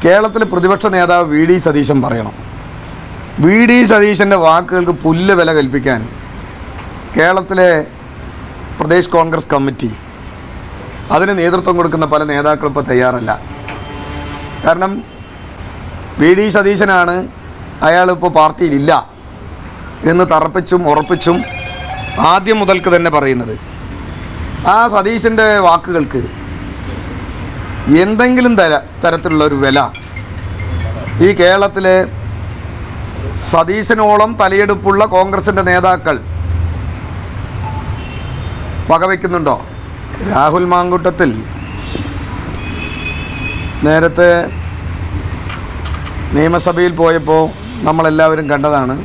കേരളത്തിലെ പ്രതിപക്ഷ നേതാവ് വി ഡി സതീശൻ പറയണം. വി ഡി സതീശൻ്റെ വാക്കുകൾക്ക് പുല്ല് വില കൽപ്പിക്കാൻ കേരളത്തിലെ പ്രദേശ് കോൺഗ്രസ് കമ്മിറ്റി അതിന് നേതൃത്വം കൊടുക്കുന്ന പല നേതാക്കളും ഇപ്പോൾ തയ്യാറല്ല. കാരണം വി ഡി സതീശനാണ് അയാളിപ്പോൾ പാർട്ടിയിലില്ല എന്ന് തറപ്പിച്ചും ഉറപ്പിച്ചും ആദ്യം മുതൽക്ക് തന്നെ പറയുന്നത്. ആ സതീശൻ്റെ വാക്കുകൾക്ക് എന്തെങ്കിലും തരത്തിലുള്ളൊരു വില ഈ കേരളത്തിലെ സതീശനോളം തലയെടുപ്പുള്ള കോൺഗ്രസിൻ്റെ നേതാക്കൾ വകവയ്ക്കുന്നുണ്ടോ? രാഹുൽ മാങ്കൂട്ടത്തിൽ നേരത്തെ നിയമസഭയിൽ പോയപ്പോൾ നമ്മളെല്ലാവരും കണ്ടതാണ്.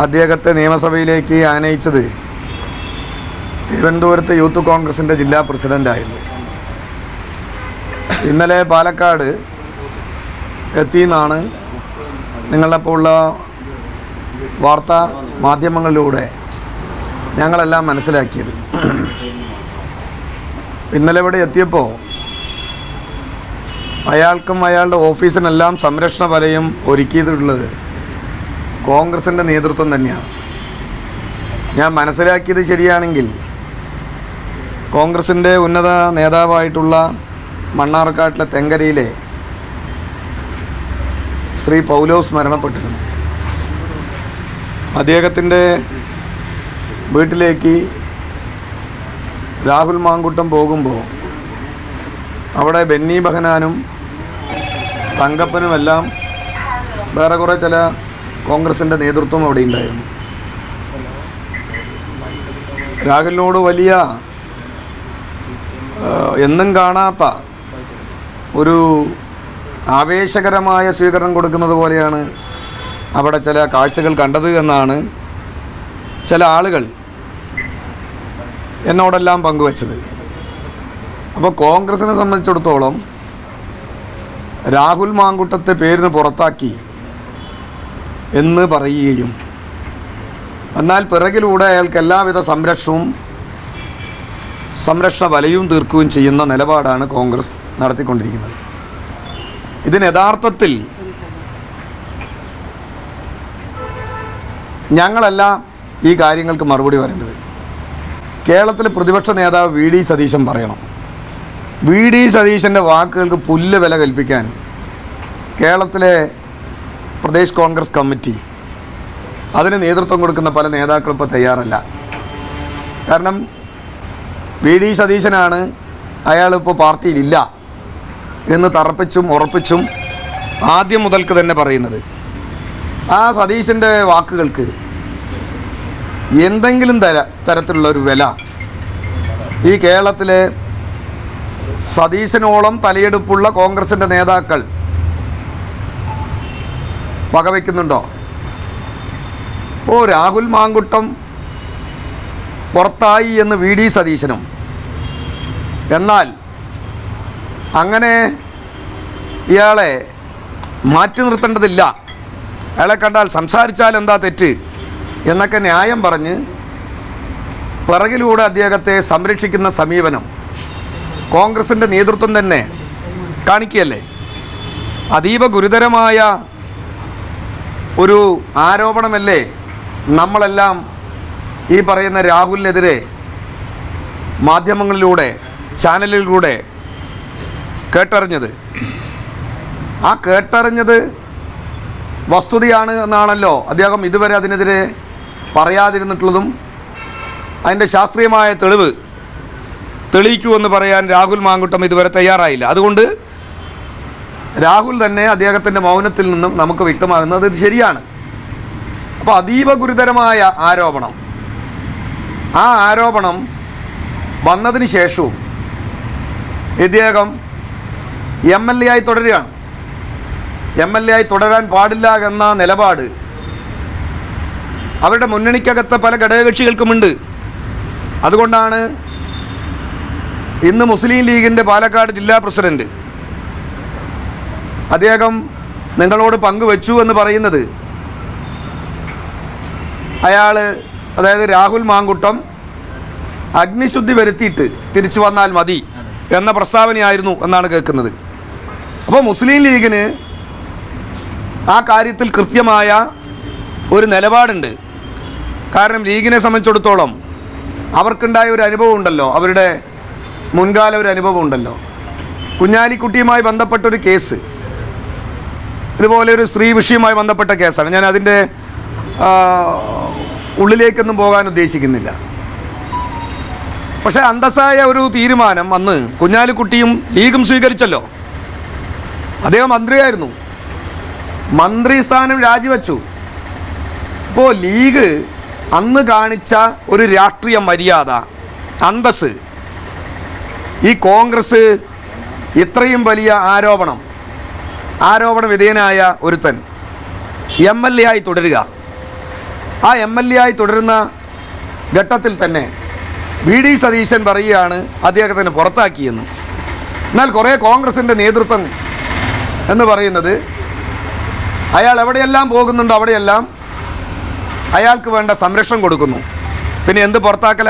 അദ്ദേഹത്തെ നിയമസഭയിലേക്ക് ആനയിച്ചത് തിരുവനന്തപുരത്ത് യൂത്ത് കോൺഗ്രസിൻ്റെ ജില്ലാ പ്രസിഡൻ്റായിരുന്നു. ഇന്നലെ പാലക്കാട് എത്തിയെന്നാണ് നിങ്ങളെപ്പോലുള്ള വാർത്താ മാധ്യമങ്ങളിലൂടെ ഞങ്ങളെല്ലാം മനസ്സിലാക്കിയത്. ഇന്നലെ ഇവിടെ എത്തിയപ്പോൾ അയാൾക്കും അയാളുടെ ഓഫീസിനെല്ലാം സംരക്ഷണ വലയം ഒരുക്കിയിട്ടുള്ളത് കോൺഗ്രസിൻ്റെ നേതൃത്വം തന്നെയാണ്. ഞാൻ മനസ്സിലാക്കിയത് ശരിയാണെങ്കിൽ കോൺഗ്രസിൻ്റെ ഉന്നത നേതാവായിട്ടുള്ള മണ്ണാർക്കാട്ടിലെ തെങ്കരയിലെ ശ്രീ പൗലോസ് മരണപ്പെട്ടിരുന്നു. അദ്ദേഹത്തിൻ്റെ വീട്ടിലേക്ക് രാഹുൽ മാങ്കൂട്ടം പോകുമ്പോൾ അവിടെ ബെന്നി ബെഹനാനും തങ്കപ്പനുമെല്ലാം വേറെ കുറേ ചില കോൺഗ്രസിൻ്റെ നേതൃത്വം അവിടെ ഉണ്ടായിരുന്നു. രാഹുലിനോട് വലിയ എന്നും കാണാത്ത ഒരു ആവേശകരമായ സ്വീകരണം കൊടുക്കുന്നത് പോലെയാണ് അവിടെ ചില കാഴ്ചകൾ കണ്ടത് എന്നാണ് ചില ആളുകൾ എന്നോടെല്ലാം പങ്കുവച്ചത്. അപ്പോൾ കോൺഗ്രസിനെ സംബന്ധിച്ചിടത്തോളം രാഹുൽ മാങ്കൂട്ടത്തെ പേരിന് പുറത്താക്കി എന്ന് പറയുകയും എന്നാൽ പിറകിലൂടെ അയാൾക്ക് എല്ലാവിധ സംരക്ഷണ വലയും തീർക്കുകയും ചെയ്യുന്ന നിലപാടാണ് കോൺഗ്രസ് നടത്തിക്കൊണ്ടിരിക്കുന്നത്. ഇതിന് യഥാർത്ഥത്തിൽ ഞങ്ങളല്ല ഈ കാര്യങ്ങൾക്ക് മറുപടി പറയേണ്ടത്. കേരളത്തിലെ പ്രതിപക്ഷ നേതാവ് വി ഡി സതീശൻ പറയണം. വി ഡി സതീശൻ്റെ വാക്കുകൾക്ക് പുല്ല് വില കൽപ്പിക്കാൻ കേരളത്തിലെ പ്രദേശ് കോൺഗ്രസ് കമ്മിറ്റി അതിന് നേതൃത്വം കൊടുക്കുന്ന പല നേതാക്കളും ഇപ്പോൾ തയ്യാറല്ല. കാരണം വി ഡി സതീശനാണ് അയാളിപ്പോൾ പാർട്ടിയിലില്ല എന്ന് തറപ്പിച്ചും ഉറപ്പിച്ചും ആദ്യം മുതൽക്ക് തന്നെ പറയുന്നത്. ആ സതീശൻ്റെ വാക്കുകൾക്ക് എന്തെങ്കിലും തരത്തിലുള്ളൊരു വില ഈ കേരളത്തിലെ സതീശനോളം തലയെടുപ്പുള്ള കോൺഗ്രസിൻ്റെ നേതാക്കൾ വകവയ്ക്കുന്നുണ്ടോ? രാഹുൽ മാങ്കൂട്ടം പുറത്തായി എന്ന് വി ഡി സതീശനും, എന്നാൽ അങ്ങനെ ഇയാളെ മാറ്റി നിർത്തേണ്ടതില്ല, അയാളെ കണ്ടാൽ സംസാരിച്ചാൽ എന്താ തെറ്റ് എന്നൊക്കെ ന്യായം പറഞ്ഞ് പിറകിലൂടെ അദ്ദേഹത്തെ സംരക്ഷിക്കുന്ന സമീപനം കോൺഗ്രസിൻ്റെ നേതൃത്വം തന്നെ കാണിക്കുകയല്ലേ? അതീവ ഗുരുതരമായ ഒരു ആരോപണമല്ലേ നമ്മളെല്ലാം ഈ പറയുന്ന രാഹുലിനെതിരെ മാധ്യമങ്ങളിലൂടെ ചാനലിലൂടെ കേട്ടറിഞ്ഞത്. ആ കേട്ടറിഞ്ഞത് വസ്തുതയാണ് എന്നാണല്ലോ അദ്ദേഹം ഇതുവരെ അതിനെതിരെ പറയാതിരുന്നിട്ടുള്ളതും. അതിൻ്റെ ശാസ്ത്രീയമായ തെളിയിക്കുമെന്ന് പറയാൻ രാഹുൽ മാങ്കൂട്ടം ഇതുവരെ തയ്യാറായില്ല. അതുകൊണ്ട് രാഹുൽ തന്നെ അദ്ദേഹത്തിൻ്റെ മൗനത്തിൽ നിന്നും നമുക്ക് വ്യക്തമാകുന്നത് ഇത് ശരിയാണ്. അപ്പോൾ അതീവ ഗുരുതരമായ ആരോപണം, ആ ആരോപണം വന്നതിന് ശേഷവും ഇദ്ദേഹം MLA ആയി തുടരുകയാണ്. MLA ആയി തുടരാൻ പാടില്ല എന്ന നിലപാട് അവരുടെ മുന്നണിക്കകത്ത് പല ഘടകകക്ഷികൾക്കുമുണ്ട്. അതുകൊണ്ടാണ് ഇന്ന് മുസ്ലിം ലീഗിൻ്റെ പാലക്കാട് ജില്ലാ പ്രസിഡന്റ് അദ്ദേഹം നിങ്ങളോട് പങ്കുവച്ചു എന്ന് പറയുന്നത് അയാൾ, അതായത് രാഹുൽ മാങ്കൂട്ടം അഗ്നിശുദ്ധി വരുത്തിയിട്ട് തിരിച്ചു വന്നാൽ മതി എന്ന പ്രസ്താവനയായിരുന്നു എന്നാണ് കേൾക്കുന്നത്. അപ്പോൾ മുസ്ലിം ലീഗിന് ആ കാര്യത്തിൽ കൃത്യമായ ഒരു നിലപാടുണ്ട്. കാരണം ലീഗിനെ സംബന്ധിച്ചിടത്തോളം അവർക്കുണ്ടായ ഒരു അനുഭവം ഉണ്ടല്ലോ, അവരുടെ മുൻകാല ഒരു അനുഭവം ഉണ്ടല്ലോ. കുഞ്ഞാലിക്കുട്ടിയുമായി ബന്ധപ്പെട്ടൊരു കേസ്, ഇതുപോലെ ഒരു സ്ത്രീ വിഷയവുമായി ബന്ധപ്പെട്ട കേസാണ്. ഞാൻ അതിൻ്റെ ഉള്ളിലേക്കൊന്നും പോകാൻ ഉദ്ദേശിക്കുന്നില്ല. പക്ഷേ അന്തസ്സായ ഒരു തീരുമാനം അന്ന് കുഞ്ഞാലിക്കുട്ടിയും ലീഗും സ്വീകരിച്ചല്ലോ. അദ്ദേഹം മന്ത്രിയായിരുന്നു, മന്ത്രി സ്ഥാനം രാജിവെച്ചു. ഇപ്പോൾ ലീഗ് അന്ന് കാണിച്ച ഒരു രാഷ്ട്രീയ മര്യാദ, അന്തസ്, ഈ കോൺഗ്രസ് ഇത്രയും വലിയ ആരോപണ വിധേയനായ ഒരുത്തൻ MLA ആയി തുടരുക, ആ MLA ആയി തുടരുന്ന ഘട്ടത്തിൽ തന്നെ VD സതീശൻ പറയുകയാണ് അദ്ദേഹത്തിന് പുറത്താക്കിയെന്ന്. എന്നാൽ കുറേ കോൺഗ്രസിൻ്റെ നേതൃത്വം എന്ന് പറയുന്നത് അയാൾ എവിടെയെല്ലാം പോകുന്നുണ്ടോ അവിടെയെല്ലാം അയാൾക്ക് വേണ്ട സംരക്ഷണം കൊടുക്കുന്നു. പിന്നെ എന്ത് പുറത്താക്കല?